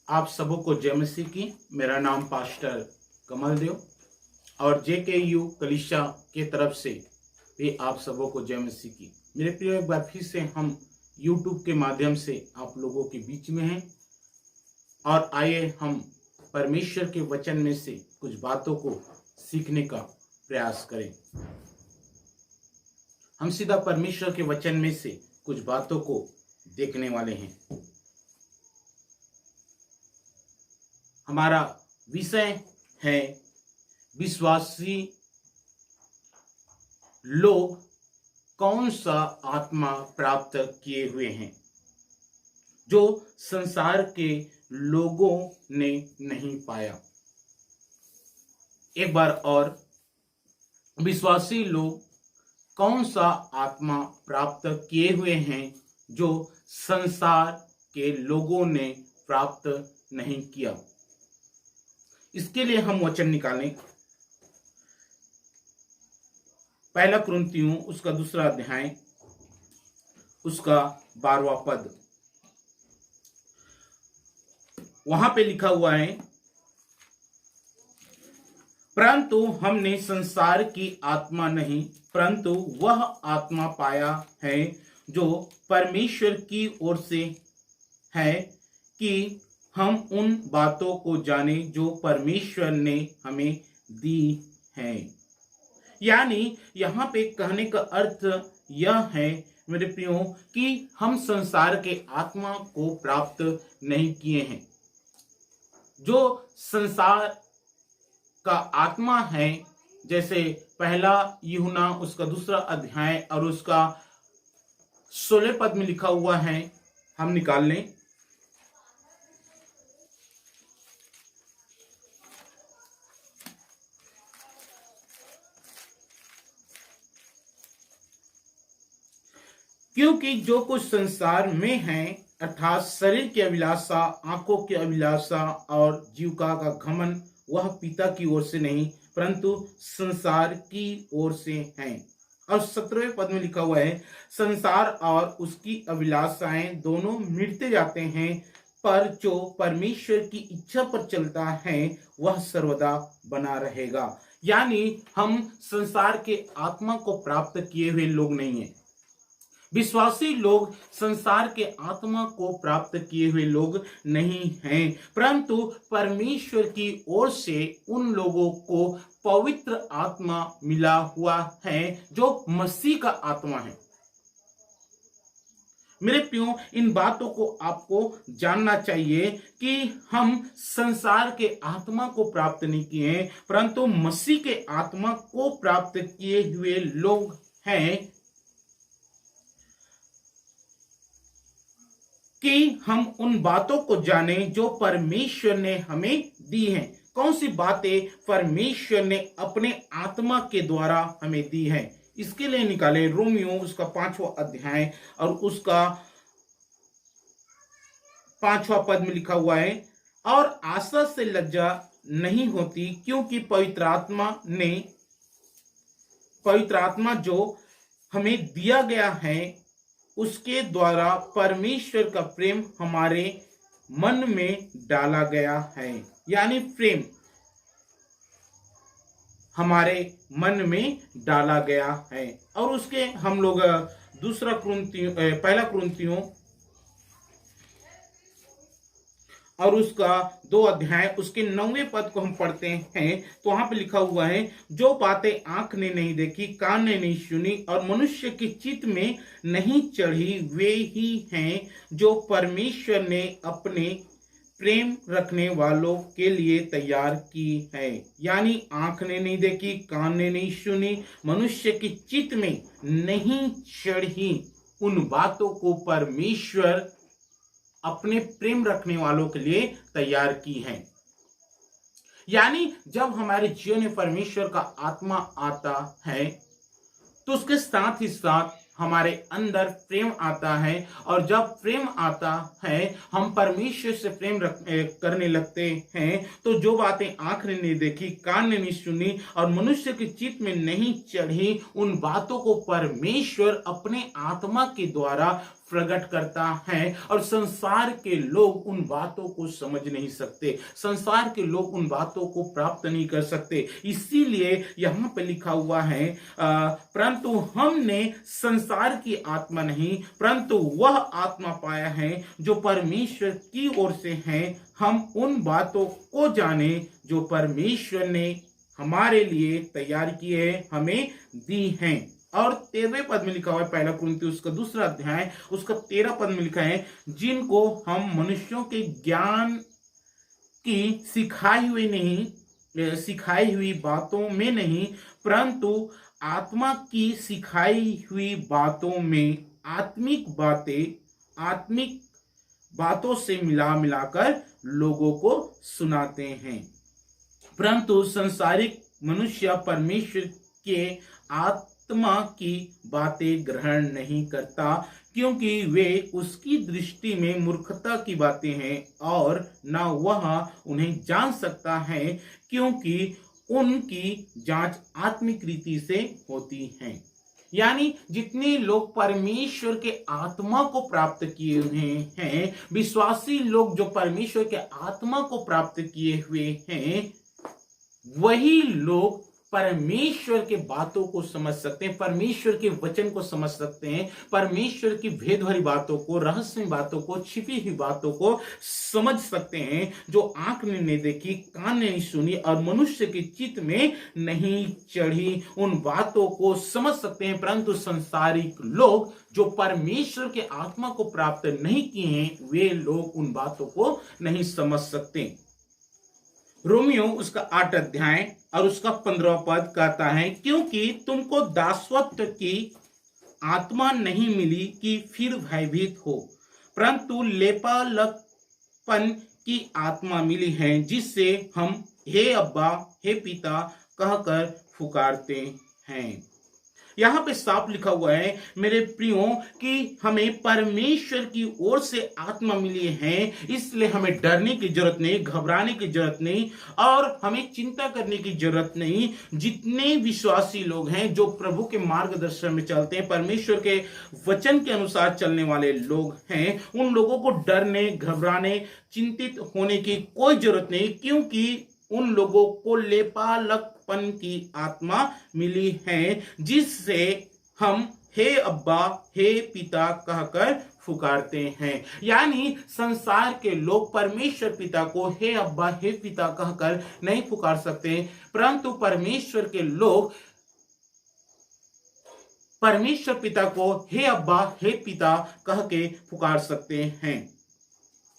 आप सबों को जय मसीह की। मेरा नाम पास्टर कमल देव और JKU कलीसिया के तरफ से भी आप सबों को जय मसीह की। मेरे प्रिय, एक बार फिर से हम YouTube के माध्यम से आप लोगों के बीच में हैं और आइए हम परमेश्वर के वचन में से कुछ बातों को सीखने का प्रयास करें। हम सीधा परमेश्वर के वचन में से कुछ बातों को देखने वाले हैं। हमारा विषय है विश्वासी लोग कौन सा आत्मा प्राप्त किए हुए हैं जो संसार के लोगों ने नहीं पाया। एक बार और, विश्वासी लोग कौन सा आत्मा प्राप्त किए हुए हैं जो संसार के लोगों ने प्राप्त नहीं किया। इसके लिए हम वचन निकालें। पहला कुरिन्थियों उसका 2 अध्याय उसका 12वां पद, वहां पे लिखा हुआ है, परंतु हमने संसार की आत्मा नहीं परंतु वह आत्मा पाया है जो परमेश्वर की ओर से है कि हम उन बातों को जाने जो परमेश्वर ने हमें दी हैं। यानी यहाँ पे कहने का अर्थ यह है मेरे प्रियो कि हम संसार के आत्मा को प्राप्त नहीं किए हैं। जो संसार का आत्मा है, जैसे पहला यूहन्ना उसका 2 अध्याय और उसका 16 पद में लिखा हुआ है, हम निकाल लें। क्योंकि जो कुछ संसार में है अर्थात शरीर की अभिलाषा, आंखों की अभिलाषा और जीविका का घमंड, वह पिता की ओर से नहीं परंतु संसार की ओर से है। और 17वें पद में लिखा हुआ है, संसार और उसकी अभिलाषाएं दोनों मिटते जाते हैं पर जो परमेश्वर की इच्छा पर चलता है वह सर्वदा बना रहेगा। यानी हम संसार के आत्मा को प्राप्त किए हुए लोग नहीं हैं। विश्वासी लोग संसार के आत्मा को प्राप्त किए हुए लोग नहीं हैं, परंतु परमेश्वर की ओर से उन लोगों को पवित्र आत्मा मिला हुआ है जो मसीह का आत्मा है। मेरे प्रियो, इन बातों को आपको जानना चाहिए कि हम संसार के आत्मा को प्राप्त नहीं किए हैं परंतु मसीह के आत्मा को प्राप्त किए हुए लोग हैं कि हम उन बातों को जानें जो परमेश्वर ने हमें दी हैं। कौन सी बातें परमेश्वर ने अपने आत्मा के द्वारा हमें दी हैं, इसके लिए निकाले रोमियो उसका 5वां अध्याय और उसका 5वां पद में लिखा हुआ है, और आशा से लज्जा नहीं होती क्योंकि पवित्र आत्मा जो हमें दिया गया है उसके द्वारा परमेश्वर का प्रेम हमारे मन में डाला गया है। यानी प्रेम हमारे मन में डाला गया है। और उसके हम लोग पहला कुरिन्थियों और उसका 2 अध्याय उसके 9वें पद को हम पढ़ते हैं तो वहां पे लिखा हुआ है, जो बातें आंख ने नहीं देखी, कान ने नहीं सुनी और मनुष्य के चित्त में नहीं चढ़ी, वे ही हैं जो परमेश्वर ने अपने प्रेम रखने वालों के लिए तैयार की है। यानी आंख ने नहीं देखी, कान ने नहीं सुनी, मनुष्य के चित्त में नहीं चढ़ी, उन बातों को परमेश्वर अपने प्रेम रखने वालों के लिए तैयार की है। यानी जब हमारे जीवन में परमेश्वर का आत्मा आता है तो उसके साथ ही साथ हमारे अंदर प्रेम आता है, और जब प्रेम आता है हम परमेश्वर से प्रेम करने लगते हैं तो जो बातें आंख ने नहीं देखी, कान ने नहीं सुनी और मनुष्य के चित्त में नहीं चढ़ी, उन बातों को परमेश्वर अपने आत्मा के द्वारा प्रकट करता है और संसार के लोग उन बातों को समझ नहीं सकते, संसार के लोग उन बातों को प्राप्त नहीं कर सकते। इसीलिए यहाँ पे लिखा हुआ है परंतु हमने संसार की आत्मा नहीं परंतु वह आत्मा पाया है जो परमेश्वर की ओर से है, हम उन बातों को जाने जो परमेश्वर ने हमारे लिए तैयार किए हमें दी हैं। और 13वें पद में लिखा हुआ है, पहला कुरिन्थियों उसका 2 अध्याय उसका 13 पद में लिखा है, जिनको हम मनुष्यों के ज्ञान की सिखाई हुई बातों में नहीं परंतु आत्मा की सिखाई हुई बातों में आत्मिक बातों से मिला मिलाकर लोगों को सुनाते हैं। परंतु संसारिक मनुष्य परमेश्वर के आत्मा की बातें ग्रहण नहीं करता क्योंकि वे उसकी दृष्टि में मूर्खता की बातें हैं और न वह उन्हें जान सकता है क्योंकि उनकी जांच आत्मिक रीति से होती है। यानी जितने लोग परमेश्वर के आत्मा को प्राप्त किए हुए हैं, विश्वासी लोग जो परमेश्वर के आत्मा को प्राप्त किए हुए हैं, वही लोग परमेश्वर के बातों को समझ सकते हैं, परमेश्वर के वचन को समझ सकते हैं, परमेश्वर की भेद भरी बातों को, रहस्यमय बातों को, छिपी हुई बातों को समझ सकते हैं जो आंख ने नहीं देखी, कान ने नहीं सुनी और मनुष्य के चित्त में नहीं चढ़ी, उन बातों को समझ सकते हैं। परंतु संसारिक लोग जो परमेश्वर के आत्मा को प्राप्त नहीं किए हैं, वे लोग उन बातों को नहीं समझ सकते। रोमियो उसका 8 अध्याय और उसका 15 पद कहता है, क्योंकि तुमको दासत्व की आत्मा नहीं मिली कि फिर भयभीत हो परंतु लेपालकपन की आत्मा मिली है जिससे हम हे अब्बा हे पिता कहकर पुकारते हैं। यहाँ पे साफ लिखा हुआ है मेरे प्रियो कि हमें परमेश्वर की ओर से आत्मा मिली है, इसलिए हमें डरने की जरूरत नहीं, घबराने की जरूरत नहीं और हमें चिंता करने की जरूरत नहीं। जितने विश्वासी लोग हैं जो प्रभु के मार्गदर्शन में चलते हैं, परमेश्वर के वचन के अनुसार चलने वाले लोग हैं, उन लोगों को डरने, घबराने, चिंतित होने की कोई जरूरत नहीं क्योंकि उन लोगों को लेपालकपन की आत्मा मिली है जिससे हम हे अब्बा हे पिता कहकर पुकारते हैं। यानी संसार के लोग परमेश्वर पिता को हे अब्बा हे पिता कहकर नहीं पुकार सकते परंतु परमेश्वर के लोग परमेश्वर पिता को हे अब्बा हे पिता कह के पुकार सकते हैं।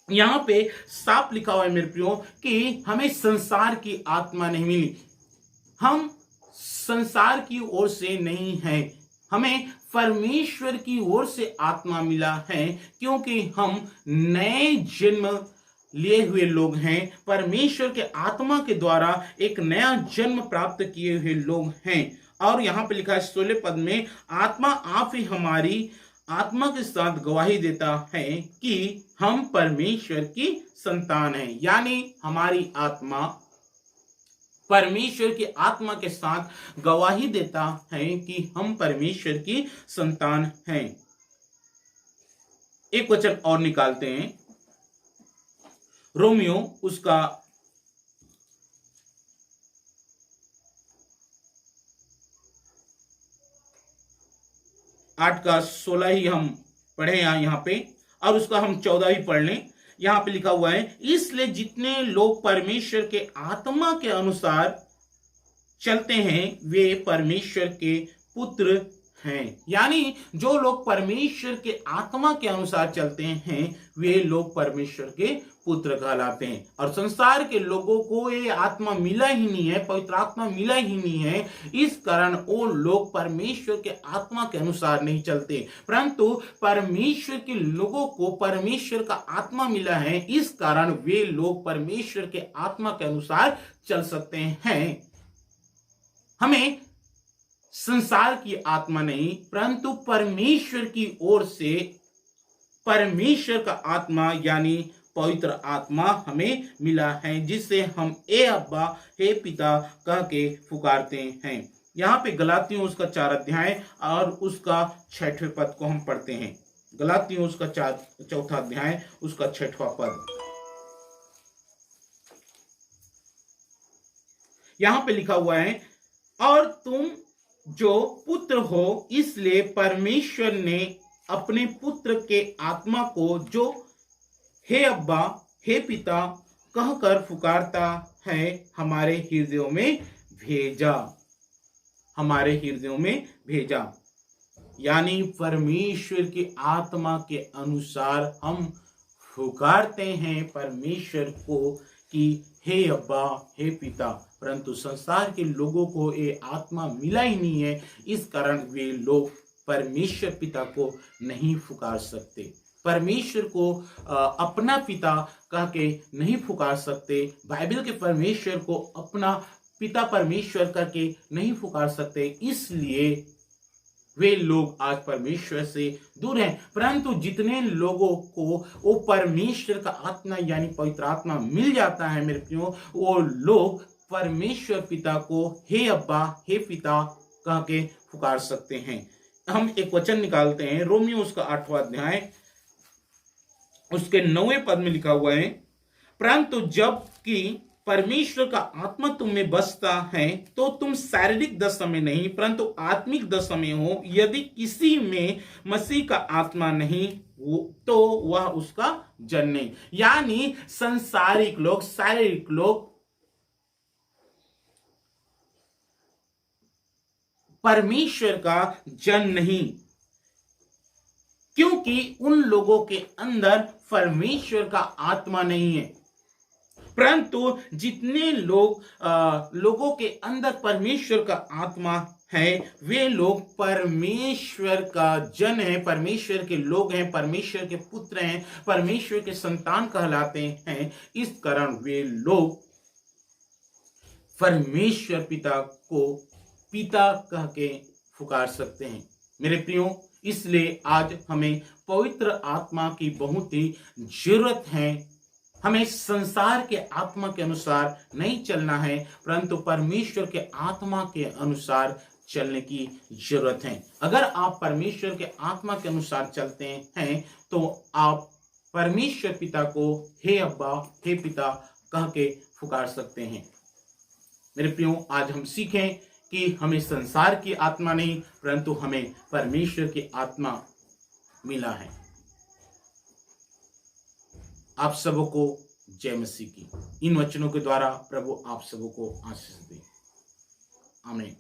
यहां पे साफ लिखा हुआ है मेरे प्रियो कि हमें संसार की आत्मा नहीं मिली, हम संसार की ओर से नहीं हैं, हमें परमेश्वर की ओर से आत्मा मिला है क्योंकि हम नए जन्म लिए हुए लोग हैं, परमेश्वर के आत्मा के द्वारा एक नया जन्म प्राप्त किए हुए लोग हैं। और यहां पे लिखा है 16 पद में, आत्मा आप ही हमारी आत्मा के साथ गवाही देता है कि हम परमेश्वर की संतान हैं। यानी हमारी आत्मा परमेश्वर की आत्मा के साथ गवाही देता है कि हम परमेश्वर की संतान हैं। एक वचन और निकालते हैं, रोमियो उसका 8 का 16 ही हम पढ़े यहाँ पे और उसका हम 14 ही पढ़ लें। यहाँ पे लिखा हुआ है, इसलिए जितने लोग परमेश्वर के आत्मा के अनुसार चलते हैं वे परमेश्वर के पुत्र हैं। यानी जो लोग परमेश्वर के आत्मा के अनुसार चलते हैं वे लोग परमेश्वर के पुत्र कहलाते हैं। और संसार के लोगों को ये आत्मा मिला ही नहीं है, पवित्र आत्मा मिला ही नहीं है, इस कारण वो लोग परमेश्वर के आत्मा के अनुसार नहीं चलते। परंतु परमेश्वर के लोगों को परमेश्वर का आत्मा मिला है, इस कारण वे लोग परमेश्वर के आत्मा के अनुसार चल सकते हैं। हमें संसार की आत्मा नहीं परंतु परमेश्वर की ओर से परमेश्वर का आत्मा यानी पवित्र आत्मा हमें मिला है, जिससे हम ए अब्बा हे पिता कह के पुकारते हैं। यहाँ पे गलातियों उसका 4 अध्याय और उसका 6वें पद को हम पढ़ते हैं। गलातियों उसका चौथा अध्याय उसका 6वां पद। यहां पे लिखा हुआ है, और तुम जो पुत्र हो इसलिए परमेश्वर ने अपने पुत्र के आत्मा को, जो हे अब्बा हे पिता कहकर पुकारता है, हमारे हृदयों में भेजा। हमारे हृदयों में भेजा यानी परमेश्वर की आत्मा के अनुसार हम पुकारते हैं परमेश्वर को कि हे अब्बा हे पिता। परंतु संसार के लोगों को ये आत्मा मिला ही नहीं है, इस कारण वे लोग परमेश्वर पिता को नहीं पुकार सकते। परमेश्वर को अपना पिता कह के नहीं पुकार सकते। बाइबल के परमेश्वर को अपना पिता परमेश्वर करके नहीं पुकार सकते। इसलिए वे लोग आज परमेश्वर से दूर हैं। परंतु जितने लोगों को वो परमेश्वर का आत्मा यानी पवित्र आत्मा मिल जाता है मेरे प्रियो, वो लोग परमेश्वर पिता को हे अब्बा हे पिता कह के पुकार सकते हैं। हम एक वचन निकालते हैं, रोमियो उसका 8वां अध्याय उसके 9वें पद में लिखा हुआ है, परंतु जबकि परमेश्वर का आत्मा तुम में बसता है तो तुम शारीरिक दशा में नहीं परंतु आत्मिक दशा में हो। यदि किसी में मसीह का आत्मा नहीं तो वह उसका जन नहीं। यानी संसारिक लोग, शारीरिक लोग परमेश्वर का जन नहीं, क्योंकि उन लोगों के अंदर परमेश्वर का आत्मा नहीं है। परंतु जितने लोगों के अंदर परमेश्वर का आत्मा है, वे लोग परमेश्वर का जन है, परमेश्वर के लोग हैं, परमेश्वर के पुत्र हैं, परमेश्वर के संतान कहलाते हैं। इस कारण वे लोग परमेश्वर पिता को पिता कह के पुकार सकते हैं मेरे प्रियो। इसलिए आज हमें पवित्र आत्मा की बहुत ही जरूरत है। हमें संसार के आत्मा के अनुसार नहीं चलना है परंतु परमेश्वर के आत्मा के अनुसार चलने की जरूरत है। अगर आप परमेश्वर के आत्मा के अनुसार चलते हैं तो आप परमेश्वर पिता को हे अब्बा हे पिता कह के पुकार सकते हैं मेरे प्रियो। आज हम सीखें कि हमें संसार की आत्मा नहीं परंतु हमें परमेश्वर की आत्मा मिला है। आप सबको जय मसीह की। इन वचनों के द्वारा प्रभु आप सबको आशीष दे। आमीन।